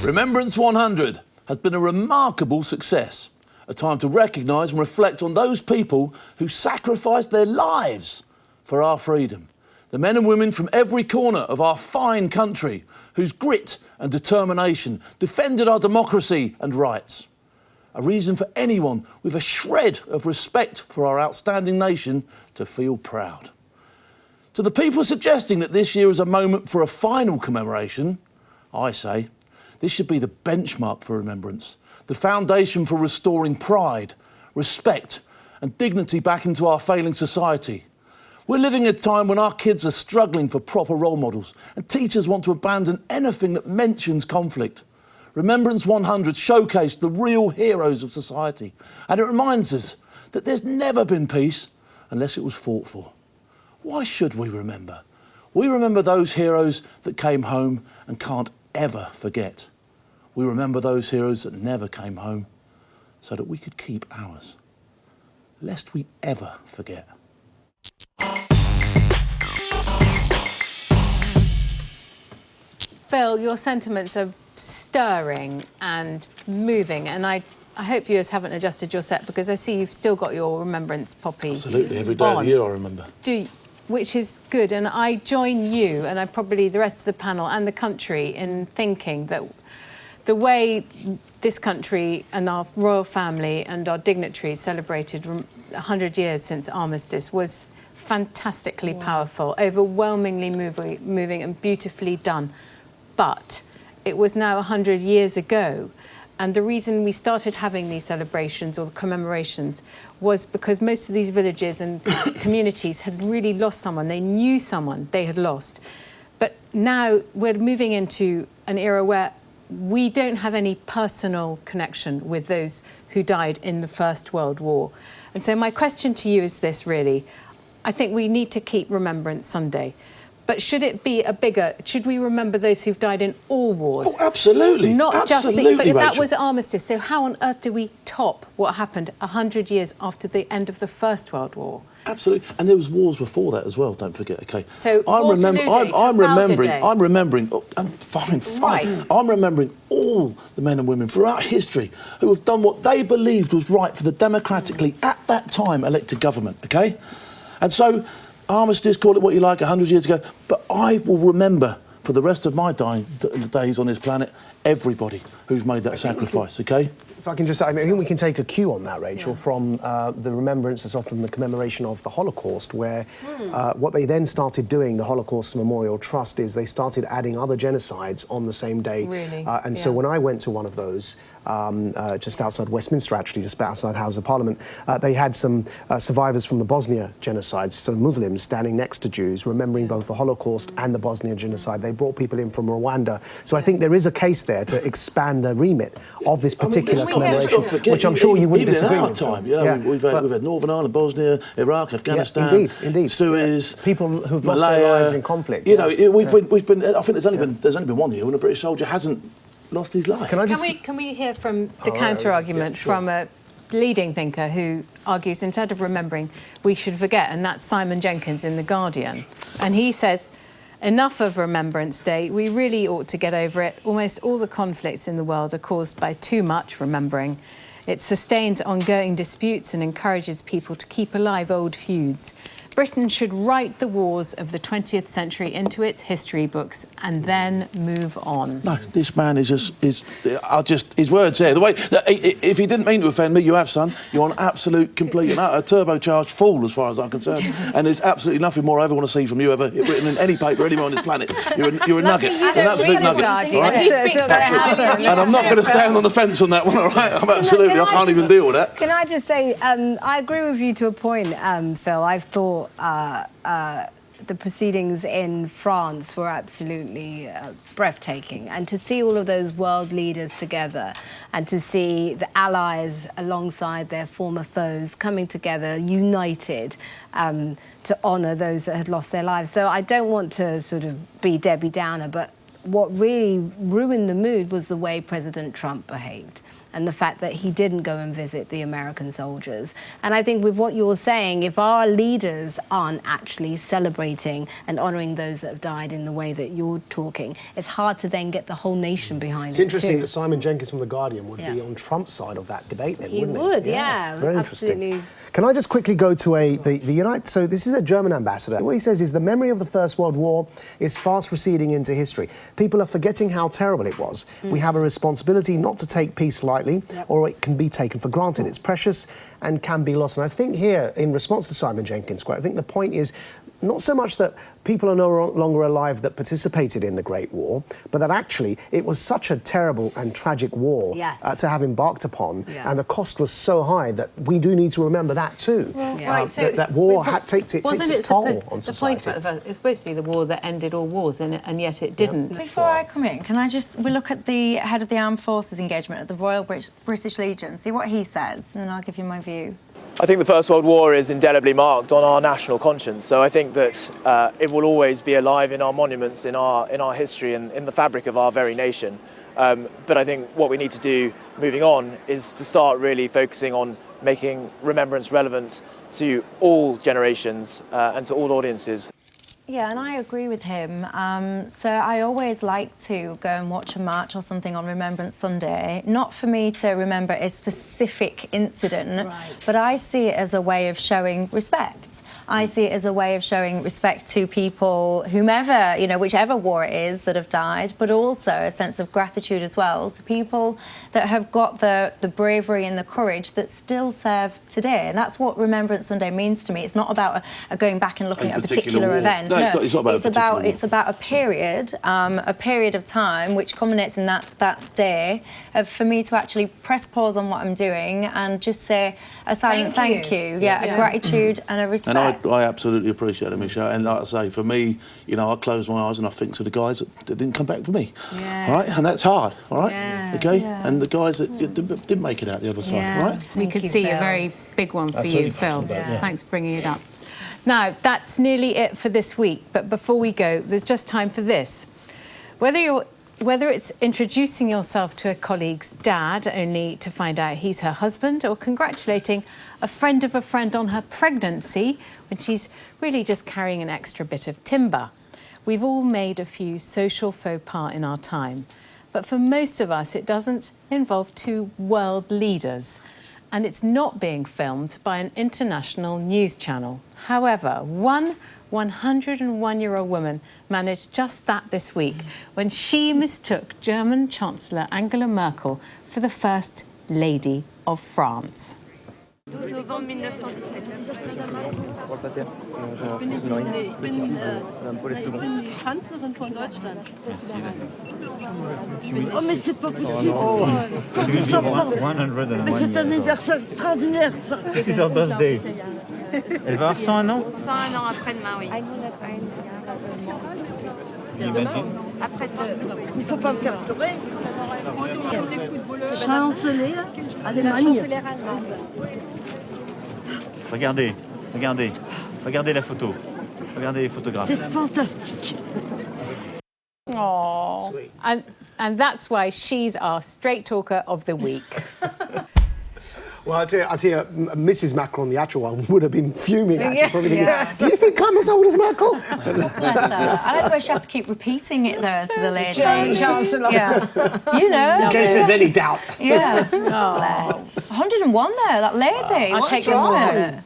Remembrance 100 has been a remarkable success, a time to recognise and reflect on those people who sacrificed their lives for our freedom. The men and women from every corner of our fine country whose grit and determination defended our democracy and rights. A reason for anyone with a shred of respect for our outstanding nation to feel proud. To the people suggesting that this year is a moment for a final commemoration, I say, this should be the benchmark for remembrance, the foundation for restoring pride, respect and dignity back into our failing society. We're living in a time when our kids are struggling for proper role models and teachers want to abandon anything that mentions conflict. Remembrance 100 showcased the real heroes of society, and it reminds us that there's never been peace unless it was fought for. Why should we remember? We remember those heroes that came home and can't ever forget. We remember those heroes that never came home so that we could keep ours, lest we ever forget. Phil, your sentiments are stirring and moving, and I hope viewers haven't adjusted your set because I see you've still got your Remembrance poppy. Absolutely, every day of the year I remember. Do you? Which is good, and I join you and I probably the rest of the panel and the country in thinking that the way this country and our royal family and our dignitaries celebrated 100 years since armistice was fantastically powerful, overwhelmingly moving and beautifully done. But it was now 100 years ago. And the reason we started having these celebrations or the commemorations was because most of these villages and communities had really lost someone. They knew someone they had lost. But now we're moving into an era where we don't have any personal connection with those who died in the First World War. And so my question to you is this, really. I think we need to keep Remembrance Sunday. But should it be should we remember those who've died in all wars? Oh, absolutely. Not absolutely, just but that Rachel. was armistice. So how on earth do we top what happened 100 years after the end of the First World War? Absolutely. And there was wars before that as well, don't forget, OK? So I'm remembering, oh, fine. Right. I'm remembering all the men and women throughout history who have done what they believed was right for the democratically, at that time, elected government, OK? And so armistice, call it what you like, 100 years ago, but I will remember for the rest of my days on this planet everybody who's made that sacrifice, OK? If I can just say, I think we can take a cue on that, Rachel, from the remembrance, as often the commemoration of the Holocaust, where what they then started doing, the Holocaust Memorial Trust, is they started adding other genocides on the same day. Really? So when I went to one of those, just outside Westminster, actually, just outside House of Parliament, they had some survivors from the Bosnia genocide, some Muslims standing next to Jews, remembering both the Holocaust and the Bosnia genocide. They brought people in from Rwanda. So I think there is a case there to expand the remit of this particular commemoration, which I'm sure you wouldn't disagree with. Even in our time, you know, we've had Northern Ireland, Bosnia, Iraq, Afghanistan, indeed. Suez, people who've lost Malaya, their lives in conflict. You know, we've been. I think there's only been 1 year when a British soldier hasn't lost his life. Can we hear from the counter-argument from a leading thinker who argues instead of remembering, we should forget, and that's Simon Jenkins in The Guardian. And he says, enough of Remembrance Day, we really ought to get over it. Almost all the conflicts in the world are caused by too much remembering. It sustains ongoing disputes and encourages people to keep alive old feuds. Britain should write the wars of the 20th century into its history books and then move on. No, this man is his words there. The way, if he didn't mean to offend me, you have, son. You're an absolute, complete and utter turbocharged fool as far as I'm concerned. And there's absolutely nothing more I ever want to see from you ever written in any paper anywhere on this planet. You're a nugget. You're an absolute nugget. Right? And I'm not going to stand on the fence on that one, all right? I'm absolutely, I can't even deal with that. Can I just say, I agree with you to a point, Phil. I've thought the proceedings in France were absolutely breathtaking, and to see all of those world leaders together and to see the allies alongside their former foes coming together united to honour those that had lost their lives. So I don't want to sort of be Debbie Downer, but what really ruined the mood was the way President Trump behaved. and the fact that he didn't go and visit the American soldiers. And I think with what you're saying, if our leaders aren't actually celebrating and honouring those that have died in the way that you're talking, it's hard to then get the whole nation behind it. It's interesting that Simon Jenkins from The Guardian would be on Trump's side of that debate then, wouldn't he? He would, yeah. Very absolutely. interesting. Can I just quickly go to the United... So this is a German ambassador. What he says is the memory of the First World War is fast receding into history. People are forgetting how terrible it was. We have a responsibility not to take peace lightly, or it can be taken for granted. It's precious and can be lost. And I think here, in response to Simon Jenkins' quote, I think the point is not so much that people are no longer alive that participated in the Great War, but that actually it was such a terrible and tragic war to have embarked upon, and the cost was so high that we do need to remember that too. Right, so that war takes its toll on society. The point about it's supposed to be the war that ended all wars, and yet it didn't. Before I come in, can I just... We look at the head of the Armed Forces engagement at the Royal British Legion, see what he says, and then I'll give you my view. I think the First World War is indelibly marked on our national conscience, so I think that it will always be alive in our monuments, in our history and in the fabric of our very nation. But I think what we need to do moving on is to start really focusing on making remembrance relevant to all generations and to all audiences. Yeah, and I agree with him. So I always like to go and watch a march or something on Remembrance Sunday, not for me to remember a specific incident, but I see it as a way of showing respect. I see it as a way of showing respect to people, whomever, you know, whichever war it is that have died, but also a sense of gratitude as well to people that have got the bravery and the courage that still serve today. And that's what Remembrance Sunday means to me. It's not about going back and looking at a particular event. No, it's not about it's about a period of time which culminates in that day for me to actually press pause on what I'm doing and just say a silent thank you. A gratitude and a respect. And I absolutely appreciate it, Michelle. And like I say, for me, you know, I close my eyes and I think to the guys that didn't come back for me. All right, and that's hard. All right, okay, and the guys that didn't make it out the other side. All right, we could see a very big one for you, Phil. Thanks for bringing it up. Now, that's nearly it for this week, but before we go, there's just time for this. Whether it's introducing yourself to a colleague's dad only to find out he's her husband, or congratulating a friend of a friend on her pregnancy when she's really just carrying an extra bit of timber. We've all made a few social faux pas in our time, but for most of us it doesn't involve two world leaders, and it's not being filmed by an international news channel. However, one 101-year-old woman managed just that this week when she mistook German Chancellor Angela Merkel for the First Lady of France. 12 November 1917. Ich bin die Kanzlerin von Deutschland. Oh, mais c'est pas possible. Mais c'est un anniversaire extraordinaire, ça. C'est leur birthday. Elle va avoir 101 ans 101 ans après-demain, oui. Après il ne faut pas me faire pleurer. Chancelier Allemagne. Regardez, regardez. Regardez la photo. Regardez les photographes. C'est fantastique. Oh, and that's why she's our straight talker of the week. Well, I tell you, Mrs. Macron, the actual one, would have been fuming at you. Probably thinking, do you think I'm as old as Merkel? I like the way she had to keep repeating it there to the lady. Chancellor. Yeah. You know. In case there's any doubt. Yeah. Bless. 101 there, that lady. I'll What's take them wrong? all.